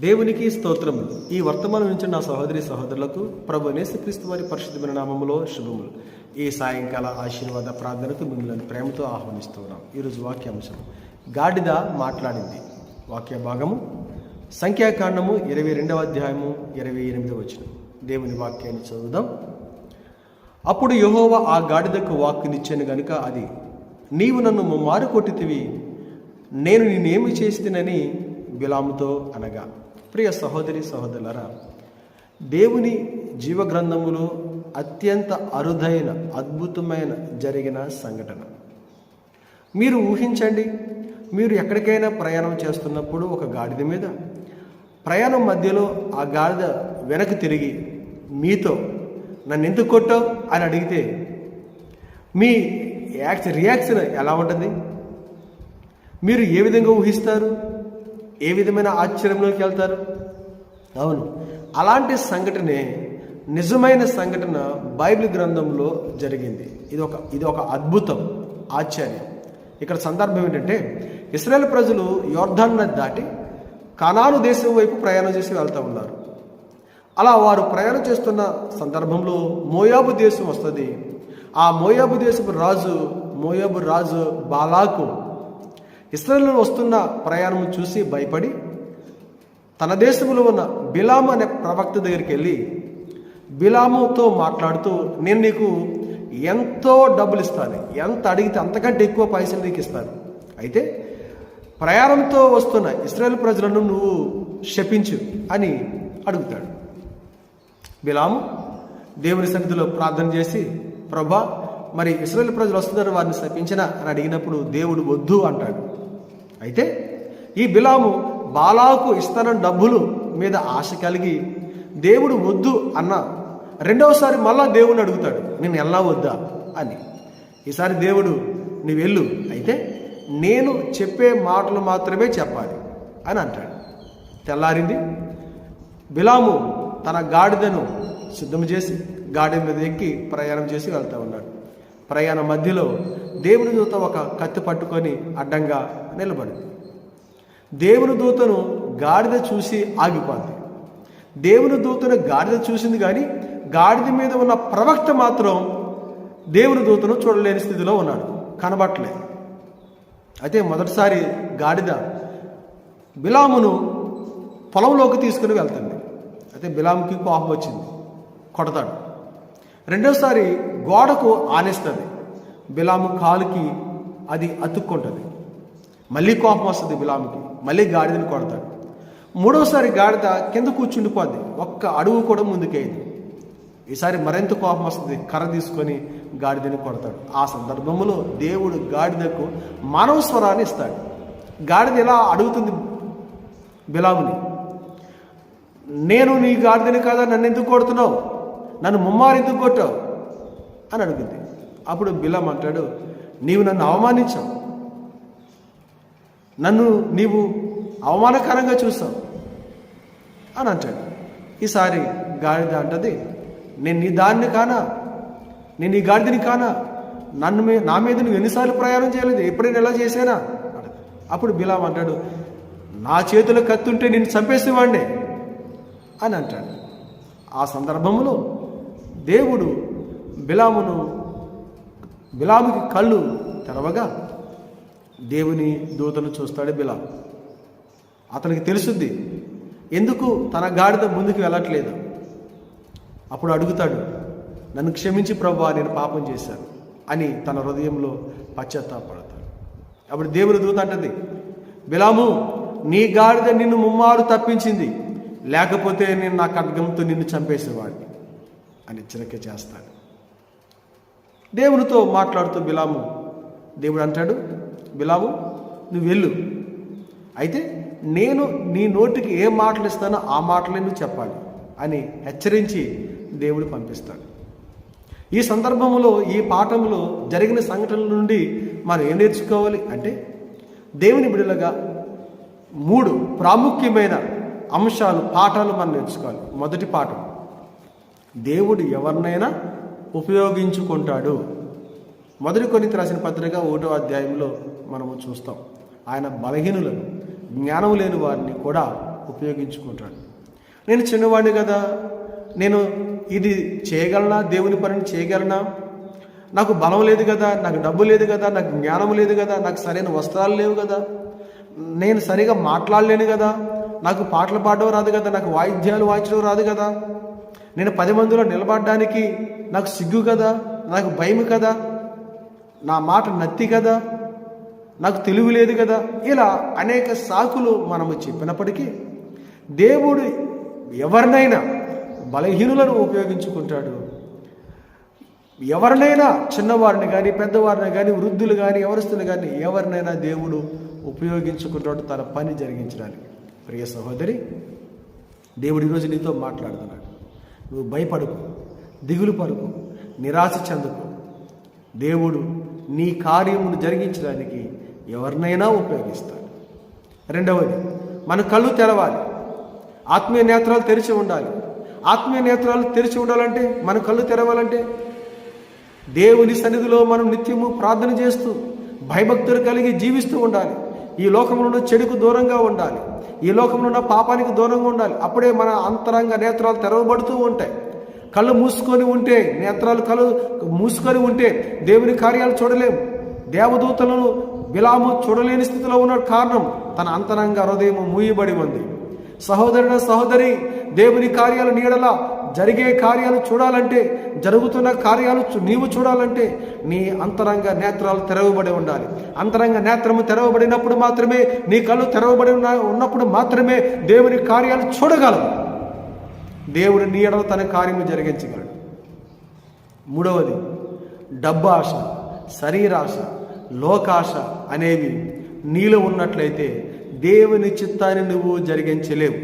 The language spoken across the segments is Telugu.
దేవునికి స్తోత్రములు. ఈ వర్తమానం నుంచి నా సహోదరి సహోదరులకు ప్రభు యేసుక్రీస్తు వారి పరిశుద్ధమైన నామములో శుభములు. ఈ సాయంకాల ఆశీర్వాద ప్రార్థనకు మిమ్మల్ని ప్రేమతో ఆహ్వానిస్తున్నాం. ఈరోజు వాక్యాంశం గాడిద మాట్లాడింది. వాక్య భాగము సంఖ్యాకాండము 22వ అధ్యాయము 28వ వచనం. దేవుని వాక్యాన్ని చదువుదాం. అప్పుడు యెహోవా ఆ గాడిదకు వాక్కునిచ్చాను గనుక అది, నీవు నన్ను ముమ్మారు కొట్టితివి, నేను నేనేమి చేస్తునని బిలాముతో అనగా. ప్రియ సహోదరి సహోదరులారా, దేవుని జీవగ్రంథములో అత్యంత అరుదైన అద్భుతమైన జరిగిన సంఘటన. మీరు ఊహించండి, మీరు ఎక్కడికైనా ప్రయాణం చేస్తున్నప్పుడు ఒక గాడిద మీద ప్రయాణం మధ్యలో ఆ గాడిద వెనక్కి తిరిగి మీతో నన్ను ఎందుకు కొట్టావు అని అడిగితే మీ రియాక్షన్ ఎలా ఉంటుంది? మీరు ఏ విధంగా ఊహిస్తారు? ఏ విధమైన ఆశ్చర్యంలోకి వెళ్తారు? అవును, అలాంటి సంఘటనే, నిజమైన సంఘటన బైబిల్ గ్రంథంలో జరిగింది. ఇది ఒక అద్భుతం, ఆశ్చర్యం. ఇక్కడ సందర్భం ఏంటంటే, ఇశ్రాయేలు ప్రజలు యోర్దాను నది దాటి కనాను దేశం వైపు ప్రయాణం చేసి వెళ్తూ ఉన్నారు. అలా వారు ప్రయాణం చేస్తున్న సందర్భంలో మోయాబు దేశం వస్తుంది. ఆ మోయాబు దేశపు రాజు బాలాకు ఇశ్రాయేలు వస్తున్న ప్రయాణం చూసి భయపడి తన దేశంలో ఉన్న బిలాము అనే ప్రవక్త దగ్గరికి వెళ్ళి బిలాముతో మాట్లాడుతూ, నేను నీకు ఎంతో డబ్బులు ఇస్తాను, ఎంత అడిగితే అంతకంటే ఎక్కువ పైసలు నీకు ఇస్తాను, అయితే ప్రయాణంతో వస్తున్న ఇశ్రాయేలు ప్రజలను నువ్వు శపించు అని అడుగుతాడు. బిలాము దేవుని సన్నిధిలో ప్రార్థన చేసి, ప్రభా, మరి ఇశ్రాయేలు ప్రజలు వస్తున్నారు, వారిని శపించిన అని అడిగినప్పుడు దేవుడు వద్దు అంటాడు. అయితే ఈ బిలాము బాలాకు ఇస్తానన్న డబ్బులు మీద ఆశ కలిగి దేవుడు వద్దు అన్న రెండవసారి మళ్ళా దేవుడిని అడుగుతాడు, నేను ఎలా వద్దా అని. ఈసారి దేవుడు, నువ్వు వెళ్ళు, అయితే నేను చెప్పే మాటలు మాత్రమే చెప్పాలి అని అంటాడు. తెల్లారింది. బిలాము తన గాడిదను సిద్ధం చేసి గాడిద మీద ఎక్కి ప్రయాణం చేసి వెళ్తూ ఉన్నాడు. ప్రయాణ మధ్యలో దేవుని దూత ఒక కత్తి పట్టుకొని అడ్డంగా నిలబడింది. దేవుని దూతను గాడిద చూసి ఆగిపోద్ది. దేవుని దూతను గాడిద చూసింది, కానీ గాడిద మీద ఉన్న ప్రవక్త మాత్రం దేవుని దూతను చూడలేని స్థితిలో ఉన్నాడు, కనబట్టలేదు. అయితే మొదటిసారి గాడిద బిలామును పొలంలోకి తీసుకుని వెళ్తుంది. అయితే బిలాముకి కోపం వచ్చింది, కొడతాడు. రెండోసారి గోడకు ఆనేస్తుంది. బిలాము కాలుకి అది అతుక్కుంటుంది. మళ్ళీ కోపం వస్తుంది బిలాముకి, మళ్ళీ గాడిదని కొడతాడు. మూడోసారి గాడిద కింద కూర్చుండిపోద్ది, ఒక్క అడుగు కూడా ముందుకేది. ఈసారి మరింత కోపం వస్తుంది, కర్ర తీసుకొని గాడిదని కొడతాడు. ఆ సందర్భంలో దేవుడు గాడిదకు మానవ స్వరాన్ని ఇస్తాడు. గాడిద ఇలా అడుగుతుంది బిలాముని, నేను నీ గాడిదని కాదా, నన్ను ఎందుకు కొడుతున్నావు, నన్ను ముమ్మారు ఎందుకు కొట్టావు అని అడుగుద్ది. అప్పుడు బిలాం అంటాడు, నీవు నన్ను అవమానించావు, నన్ను నీవు అవమానకరంగా చూస్తావు అని అంటాడు. ఈసారి గాడిద అంటది, నేను నీ దాన్ని కానా, నేను నీ గాడిదని కానా, నా మీద నువ్వు ఎన్నిసార్లు ప్రయాణం చేయలేదు, ఎప్పుడైనా ఎలా చేశానా? అప్పుడు బిలాం అంటాడు, నా చేతిలో కత్తుంటే నిన్ను చంపేసేవాడినే అని అంటాడు. ఆ సందర్భంలో దేవుడు బిలాముకి కళ్ళు తెరవగా దేవుని దూతను చూస్తాడు బిలాం. అతనికి తెలుసుద్ది ఎందుకు తన గాడిద ముందుకు వెళ్ళట్లేదు. అప్పుడు అడుగుతాడు, నన్ను క్షమించి ప్రభువా, నేను పాపం చేశాను అని తన హృదయంలో పశ్చాత్తాపడతాడు. అప్పుడు దేవుని దూత అంటది, బిలాము, నీ గాడిద నిన్ను ముమ్మారు తప్పించింది, లేకపోతే నేను నా ఖడ్గంతో నిన్ను చంపేసేవాడిని అని హెచ్చరిక చేస్తాడు. దేవునితో మాట్లాడుతూ దేవుడు అంటాడు, బిలాము, నువ్వు వెళ్ళు, అయితే నేను నీ నోటికి ఏ మాటలు ఇస్తానో ఆ మాటలే నువ్వు చెప్పాలి అని హెచ్చరించి దేవుడు పంపిస్తాడు. ఈ సందర్భంలో, ఈ పాఠంలో జరిగిన సంఘటనల నుండి మనం ఏం నేర్చుకోవాలి అంటే, దేవుని బిడ్డలుగా 3 ప్రాముఖ్యమైన అంశాలు, పాఠాలు మనం నేర్చుకోవాలి. మొదటి పాఠం, దేవుడు ఎవరినైనా ఉపయోగించుకుంటాడు. మొదటి కొరింథీయులకు రాసిన పత్రిక 1వ అధ్యాయంలో మనము చూస్తాం, ఆయన బలహీనులను, జ్ఞానం లేని వారిని కూడా ఉపయోగించుకుంటాడు. నేను చిన్నవాడిని కదా, నేను ఇది చేయగలనా, దేవుని పనిని చేయగలనా, నాకు బలం లేదు కదా, నాకు డబ్బు లేదు కదా, నాకు జ్ఞానం లేదు కదా, నాకు సరైన వస్త్రాలు లేవు కదా, నేను సరిగా మాట్లాడలేను కదా, నాకు పాటలు పాడడం రాదు కదా, నాకు వాయిద్యాలు వాయించడం రాదు కదా, నేను 10 మందిలో నిలబడడానికి నాకు సిగ్గు కదా, నాకు భయం కదా, నా మాట నత్తి కదా, నాకు తెలివి లేదు కదా, ఇలా అనేక సాకులు మనము చెప్పినప్పటికీ దేవుడు ఎవరినైనా బలహీనులను ఉపయోగించుకుంటాడు. ఎవరినైనా చిన్నవారిని కానీ, పెద్దవారిని కానీ, వృద్ధులు కానీ, యవనస్తులు కానీ ఎవరినైనా దేవుడు ఉపయోగించుకుంటాడు తన పని జరిగించడానికి. ప్రియ సహోదరి, దేవుడు ఈరోజు నీతో మాట్లాడుతున్నాడు. నువ్వు భయపడకు, దిగులు పడుకు, నిరాశ చెందకు. దేవుడు నీ కార్యమును జరిగించడానికి ఎవరినైనా ఉపయోగిస్తాడు. రెండవది, మన కళ్ళు తెరవాలి, ఆత్మీయ నేత్రాలు తెరిచి ఉండాలి. ఆత్మీయ నేత్రాలు తెరిచి ఉండాలంటే, మన కళ్ళు తెరవాలంటే దేవుని సన్నిధిలో మనం నిత్యము ప్రార్థన చేస్తూ భయభక్తులు కలిగి జీవిస్తూ ఉండాలి. ఈ లోకంలో ఉన్న చెడుకు దూరంగా ఉండాలి, ఈ లోకంలో ఉన్న పాపానికి దూరంగా ఉండాలి. అప్పుడే మన అంతరంగ నేత్రాలు తెరవబడుతూ ఉంటాయి. కళ్ళు మూసుకొని ఉంటే, కళ్ళు మూసుకొని ఉంటే దేవుని కార్యాలు చూడలేము. దేవదూతలను బిలాము చూడలేని స్థితిలో ఉన్న కారణం తన అంతరంగ హృదయం మూయబడి ఉంది. సహోదరుడ సహోదరి, దేవుని కార్యాలు నీడలా జరిగే కార్యాలు చూడాలంటే, జరుగుతున్న కార్యాలు నీవు చూడాలంటే నీ అంతరంగ నేత్రాలు తెరవబడి ఉండాలి. అంతరంగ నేత్రము తెరవబడినప్పుడు మాత్రమే, నీ కళ్ళు తెరవబడి ఉన్నప్పుడు మాత్రమే దేవుని కార్యాలు చూడగలవు. దేవుని నీడలో తన కార్యము జరిగించగలడు. మూడవది, డబ్బు ఆశ, శరీరాశ, లోకాశ అనేవి నీలో ఉన్నట్లయితే దేవుని చిత్తాన్ని నువ్వు జరిగించలేవు.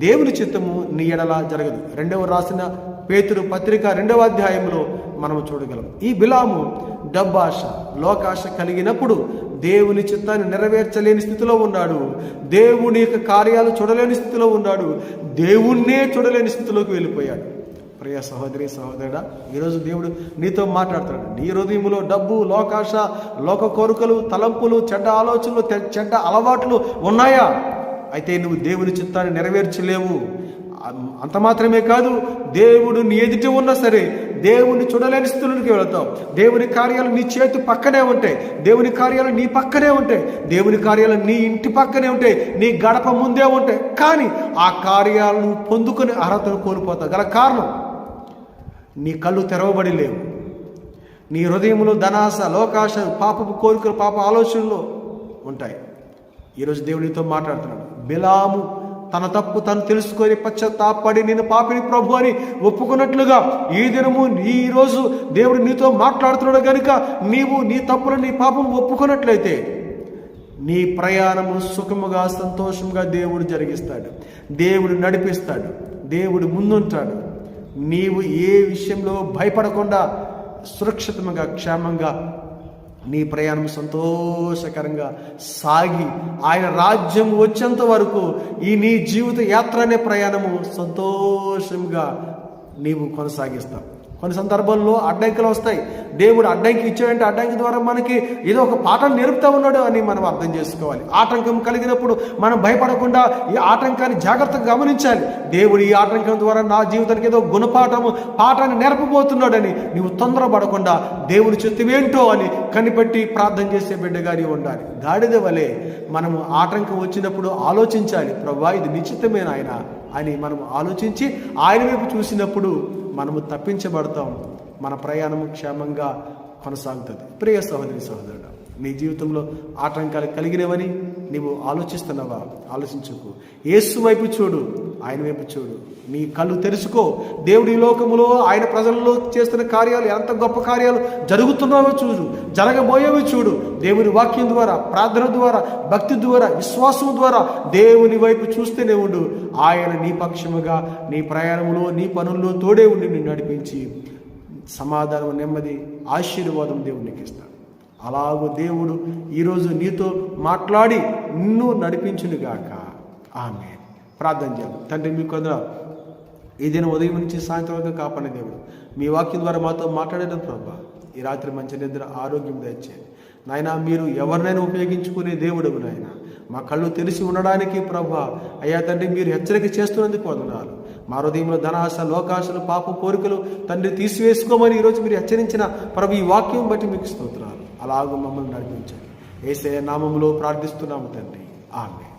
దేవుని చిత్తము నీ ఎడల జరగదు. 2వ రాసిన పేతురు పత్రిక 2వ అధ్యాయంలో మనము చూడగలం. ఈ బిలాము డబ్బాశ, లోకాశ కలిగినప్పుడు దేవుని చిత్తాన్ని నెరవేర్చలేని స్థితిలో ఉన్నాడు. దేవుని యొక్క కార్యాలు చూడలేని స్థితిలో ఉన్నాడు. దేవుణ్ణే చూడలేని స్థితిలోకి వెళ్ళిపోయాడు. ప్రియ సహోదరి సహోదరుడా, ఈరోజు దేవుడు నీతో మాట్లాడుతున్నాడు. నీ హృదయంలో డబ్బు, లోకాశ, లోక కోరికలు, తలంపులు, చెడ్డ ఆలోచనలు, చెడ్డ అలవాట్లు ఉన్నాయా? అయితే నువ్వు దేవుని చిత్తాన్ని నెరవేర్చలేవు. అంత మాత్రమే కాదు, దేవుడు నీ ఎదుట ఉన్నా సరే దేవుని చూడలేని స్థితులకి వెళతావు. దేవుని కార్యాలు నీ చేతి పక్కనే ఉంటాయి, దేవుని కార్యాలు నీ పక్కనే ఉంటాయి, దేవుని కార్యాలు నీ ఇంటి పక్కనే ఉంటాయి, నీ గడప ముందే ఉంటాయి. కానీ ఆ కార్యాలను పొందుకునే అర్హతను కోల్పోతావు. గల కారణం, నీ కళ్ళు తెరవబడి లేవు. నీ హృదయంలో ధనాశ, లోకాశ, పాపపు కోరికలు, పాప ఆలోచనలు ఉంటాయి. ఈరోజు దేవునితో మాట్లాడుతున్నాడు. బిలాము తన తప్పు తను తెలుసుకొని పశ్చాత్తాపడి నేను పాపిని ప్రభు అని ఒప్పుకున్నట్లుగా ఈ దినము ఈరోజు దేవుడు నీతో మాట్లాడుతున్నాడు కనుక నీవు నీ తప్పులు, నీ పాపం ఒప్పుకున్నట్లయితే నీ ప్రయాణము సుఖముగా, సంతోషంగా దేవుడు జరిగిస్తాడు. దేవుడు నడిపిస్తాడు. దేవుడు ముందుంటాడు. నీవు ఏ విషయంలో భయపడకుండా సురక్షితంగా, క్షేమంగా నీ ప్రయాణం సంతోషకరంగా సాగి ఆయన రాజ్యం వచ్చేంత వరకు ఈ నీ జీవిత యాత్ర అనే ప్రయాణము సంతోషంగా నీవు కొనసాగిస్తావు. కొన్ని సందర్భాల్లో అడ్డంకులు వస్తాయి. దేవుడు అడ్డంకి ఇచ్చాడంటే అడ్డంకి ద్వారా మనకి ఏదో ఒక పాఠం నేర్పుతా ఉన్నాడు అని మనం అర్థం చేసుకోవాలి. ఆటంకం కలిగినప్పుడు మనం భయపడకుండా ఈ ఆటంకాన్ని జాగ్రత్తగా గమనించాలి. దేవుడు ఈ ఆటంకం ద్వారా నా జీవితానికి ఏదో పాఠాన్ని నేర్పబోతున్నాడని నీవు తొందరపడకుండా దేవుని చిత్తమేంటో అని కనిపెట్టి ప్రార్థన చేసే బిడ్డగా నీవు ఉండాలి. గాడిద వలె మనము ఆటంకం వచ్చినప్పుడు ఆలోచించాలి, ప్రభువా ఇది నిశ్చితమైన ఆయన అని మనం ఆలోచించి ఆయన వైపు చూసినప్పుడు మనము తప్పించబడతాం. మన ప్రయాణము క్షేమంగా కొనసాగుతుంది. ప్రియ సహోదరి సహోదరుడు, నీ జీవితంలో ఆటంకాలు కలిగినవని నీవు ఆలోచిస్తున్నావా? ఆలోచించుకో. యేసు వైపు చూడు, ఆయన వైపు చూడు. నీ కళ్ళు తెరుచుకో. దేవుడి లోకములో ఆయన ప్రజల్లో చేస్తున్న కార్యాలు, ఎంత గొప్ప కార్యాలు జరుగుతున్నావో చూడు, జరగబోయేవి చూడు. దేవుని వాక్యం ద్వారా, ప్రార్థన ద్వారా, భక్తి ద్వారా, విశ్వాసం ద్వారా దేవుని వైపు చూస్తూనే ఉండు. ఆయన నీ పక్షముగా నీ ప్రయాణంలో, నీ పనుల్లో తోడే ఉండి నిన్ను నడిపించి సమాధానం, నెమ్మది, ఆశీర్వాదం దేవునికి ఇస్తాడు. అలాగూ దేవుడు ఈరోజు నీతో మాట్లాడి నిన్ను నడిపించునుగాక. ఆమేన్. ప్రార్థన చేయాలి. తండ్రి, మీ కొందరు ఈ దినం ఉదయం నుంచి సాయంత్రం వరకు కాపాడే దేవుడు, మీ వాక్యం ద్వారా మాతో మాట్లాడేది ప్రభా. ఈ రాత్రి మంచి నిద్ర, ఆరోగ్యం దయచేయండి నాయన. మీరు ఎవరినైనా ఉపయోగించుకునే దేవుడు నాయన. మా కళ్ళు తెరిచి ఉండడానికి ప్రభువా అయ్యా తండ్రి మీరు హెచ్చరిక చేస్తున్నందుకు వందనాలు. మా హృదయంలో ధనాశ, లోకాశలు, పాప కోరికలు తండ్రి తీసివేసుకోమని ఈరోజు మీరు హెచ్చరించిన ప్రభు ఈ వాక్యం బట్టి మీకు స్తోత్రాలు. అలాగూ మమ్మల్ని నడిపించండి. యేసయ్య నామములో ప్రార్థిస్తున్నాము తండ్రి. ఆమేన్.